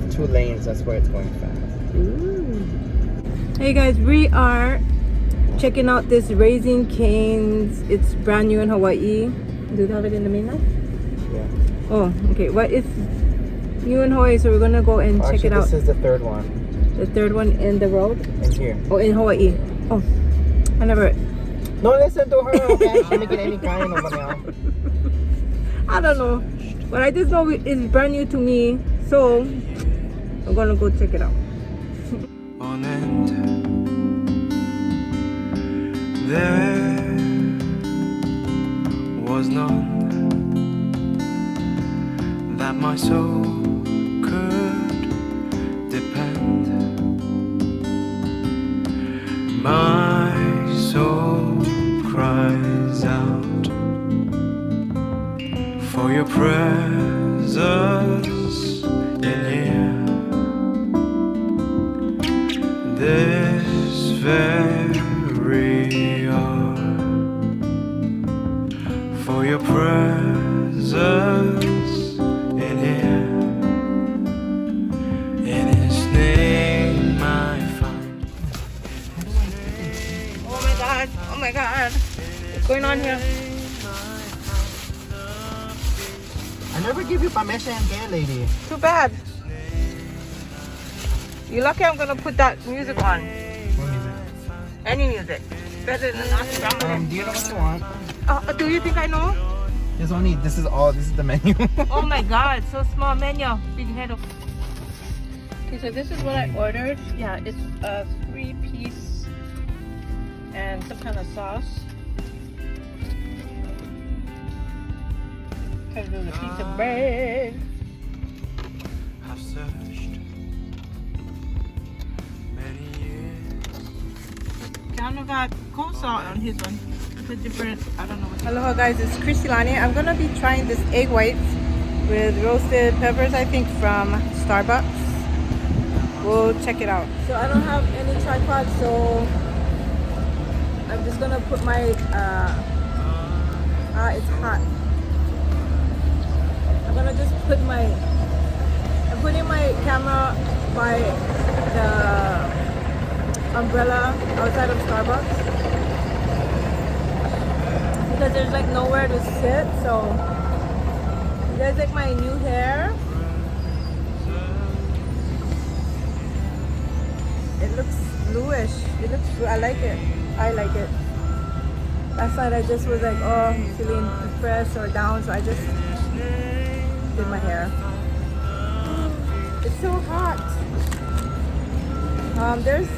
have 2 lanes. That's why it's going fast. Ooh. Hey guys, we are checking out this Raising Cane's. It's brand new in Hawaii. Do they have it in the mainland? Yeah. Oh, okay. Well, it's new in Hawaii, so we're gonna go and check it out. This is the third one. The third one in the road? In here. Oh, in Hawaii. Oh, I never. No, listen to her, okay? She's making any kind of money. I don't know. But I just know it's brand new to me, so I'm gonna go check it out. On end, there was none that my soul could depend. My soul cries out for your presence in here. This very hour, for your presence in here. In His name I find. Oh my god! Oh my god! What's going on here? I never give you permission, gay lady. Too bad. You're lucky I'm gonna put that music on. What music? Any music. Better than us. Do you know what you want? Do you think I know? This is the menu. Oh my god, so small menu. Big head of. Okay, so this is what I ordered. Yeah, it's a 3-piece and some kind of sauce. Kind of a piece of bread. I've searched many years. Keanu got coleslaw on his one. It's a different, I don't know what. Aloha guys, it's Christilani. I'm gonna be trying this egg whites with roasted peppers, I think from Starbucks. We'll check it out. So I don't have any tripod, so I'm just gonna put my, it's hot. I'm gonna just put I'm putting my camera by the umbrella outside of Starbucks because there's like nowhere to sit. So you guys like my new hair? It looks bluish. It looks blue. I like it. I like it. Last night I just was like, oh, I'm feeling depressed or down, so I just did my hair. It's so hot. There's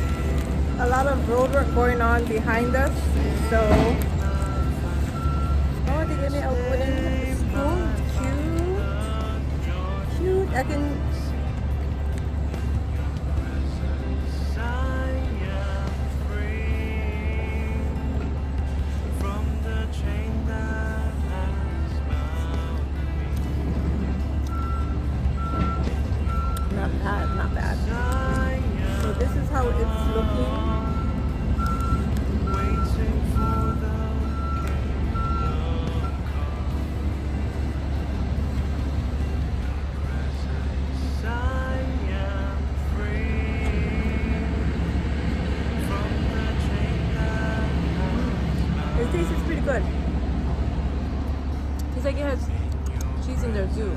a lot of road work going on behind us, so oh, they gave me a wooden spoon. Cute. I can. Not bad. So this is how it's looking. It tastes pretty good. It's like it has cheese in there too.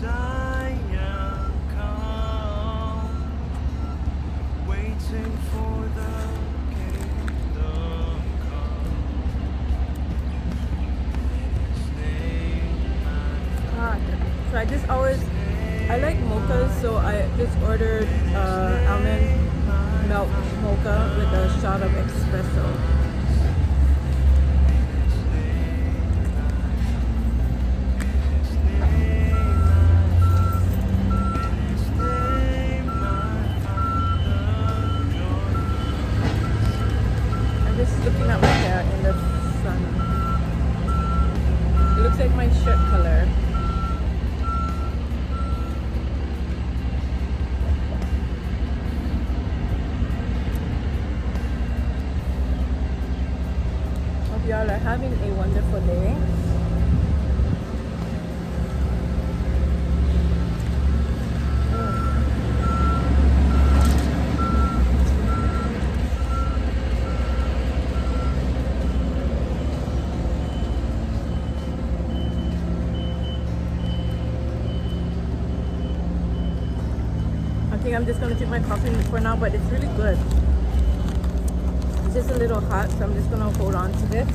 So I like mochas, so I just ordered almond milk mocha with a shot of espresso. I'm just looking at my hair in the sun. It looks like my shirt color. Y'all are having a wonderful day. think I'm just gonna drink my coffee for now, but it's really good. It's just a little hot, so I'm just gonna hold on to this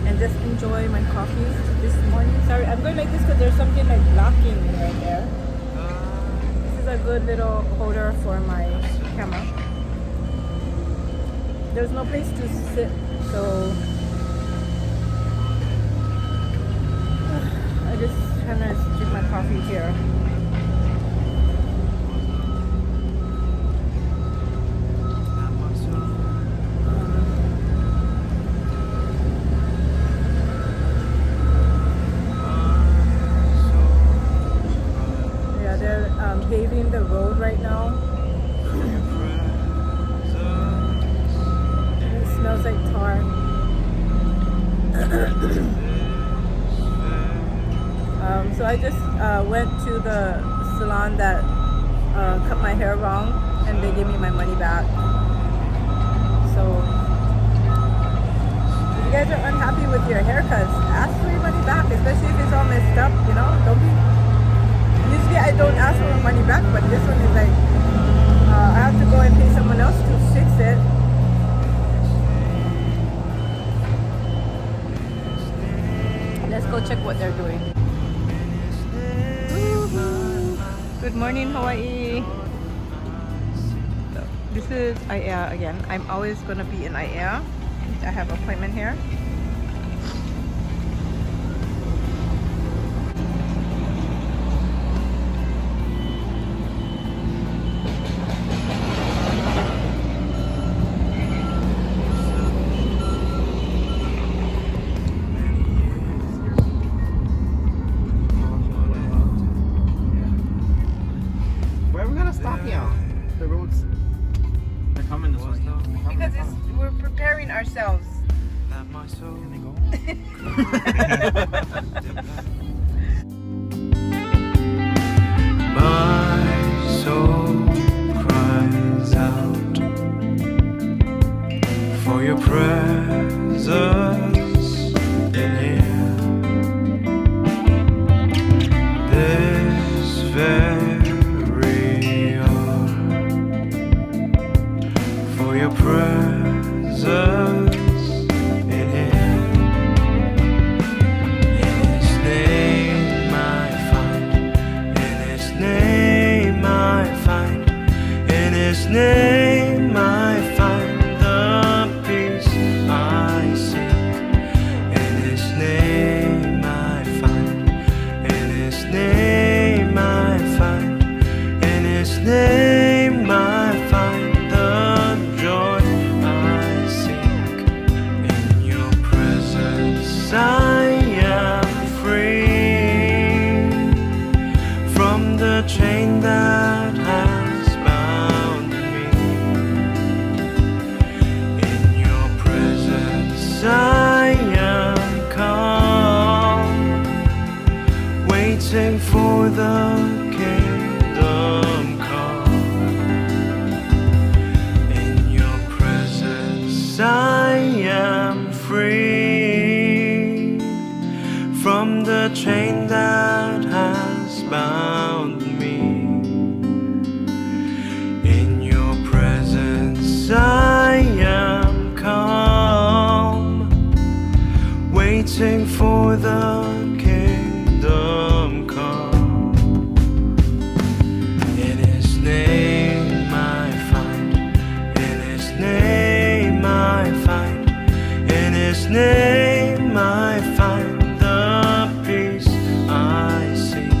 and just enjoy my coffee this morning. Sorry, I'm going like this because there's something like blocking me right there. This is a good little holder for my camera. There's no place to sit, so I just kind of drink my coffee here. Yeah, they're paving the road right now. It smells like tar. So I just went to the salon that cut my hair wrong, and they gave me my money back. So if you guys are unhappy with your haircuts, ask for your money back, especially if it's all messed up, you know. Don't be. Usually I don't ask for my money back, but this one is like I have to go and pay someone else to fix it. Let's go check what they're doing. Good morning, Hawaii. So, this is IAEA again. I'm always going to be in IAEA. I have an appointment here. Where are we gonna stop here? The roads. They're coming this way. Because we're preparing ourselves. Let my soul My soul cries out for your presence in here. This very hour, for your presence in here. In His name I find, in His name I find, in His name I find the peace I seek. In His name I find, in His name I find, in His name I find the joy I seek. In your presence I am free from the chain that has bound me. In your presence I am calm, waiting for the kingdom come. In your presence I am free from the chain that has bound me. In your presence I am calm, waiting for the kingdom come. In His name I find, in His name I find, in His name I find the peace I seek.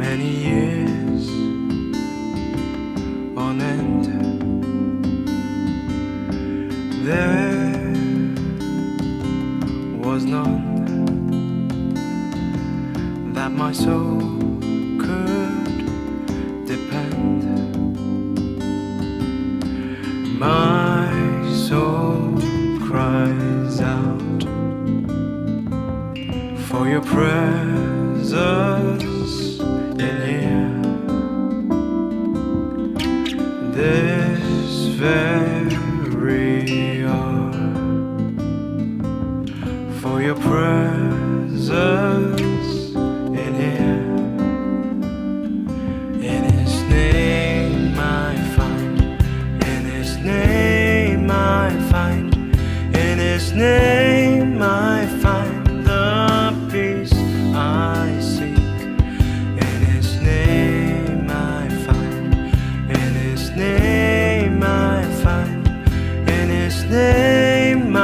many years on end. There was none that my soul could depend. My soul cries out for your presence in here. This very hour, for your presence in here. In His name I find, in His name I find, in His name I find the peace I seek. In His name I find, in His name I find, in His name I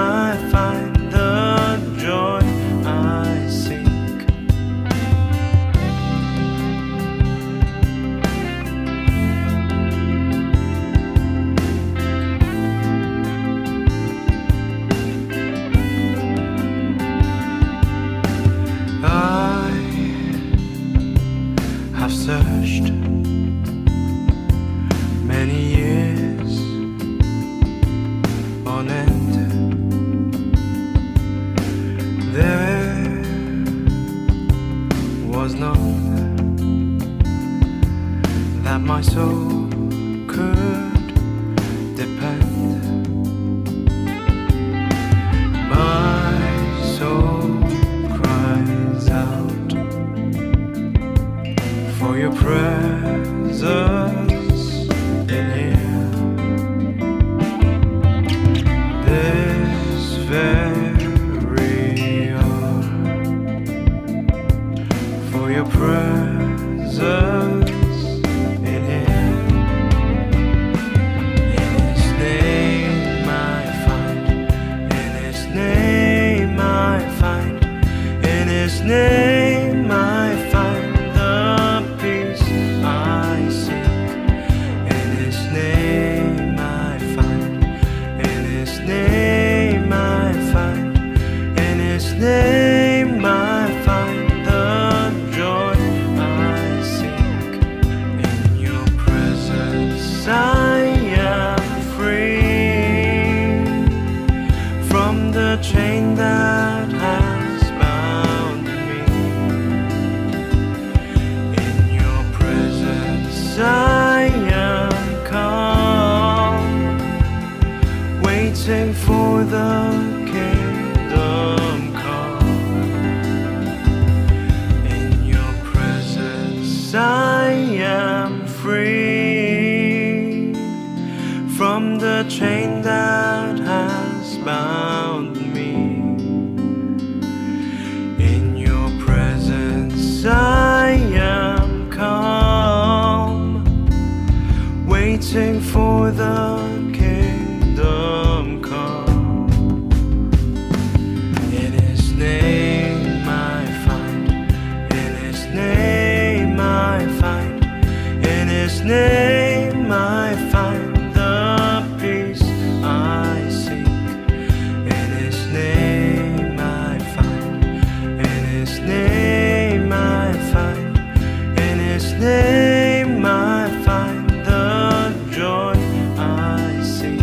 find the joy I seek. I have searched many years on end. There was none that my soul could depend. My soul cries out for your presence in here. This very hour, for your presence in here. In His name I find, in His name I find, in His name I find the peace I seek. In His name I find, in His name I find, in His name I find the joy I seek. In your presence I am free from the chain that has bound me. In your presence I am calm, waiting for the kingdom come. In your presence I am free from the chain that has bound me. In your presence I am calm, waiting for the kingdom come. In His name I find, in His name I find, in His name I find the peace I seek. In His name I find, in His name I find, in His name I find the joy I seek.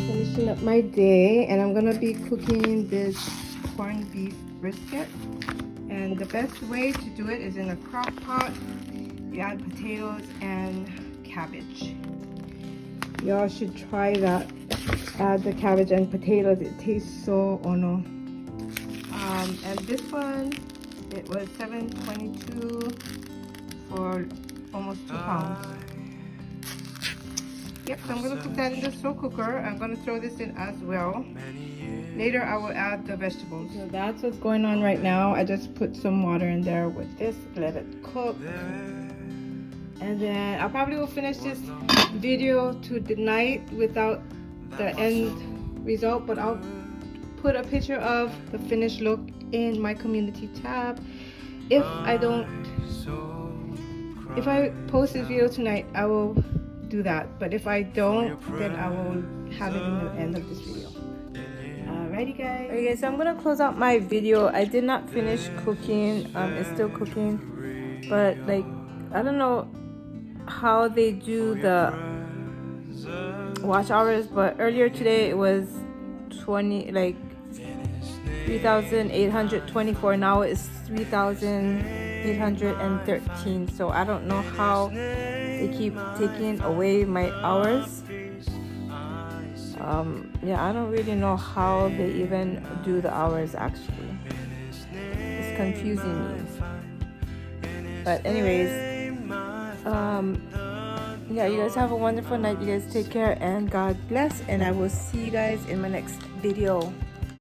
Finishing up my day, and I'm gonna be cooking this corned beef brisket. And the best way to do it is in a crock pot. You add potatoes and cabbage. Y'all should try that. Add the cabbage and potatoes. It tastes so ono. And this one, it was $7.22 for almost 2 pounds. Yep, so I'm gonna cook that in the slow cooker. I'm gonna throw this in as well. Later I will add the vegetables. So that's what's going on right now. I just put some water in there with this, let it cook. And then I probably will finish this video tonight without the end result, but I'll put a picture of the finished look in my community tab. If I post this video tonight, I will do that, but if I don't, then I will have it in the end of this video. Alrighty guys. Okay, so I'm gonna close out my video. I did not finish cooking. It's still cooking, but like I don't know how they do the watch hours, but earlier today it was 3,824. Now it's 3,813. So I don't know how they keep taking away my hours. Yeah, I don't really know how they even do the hours actually. It's confusing me. But anyways, yeah, you guys have a wonderful night. You guys take care and God bless, and I will see you guys in my next video.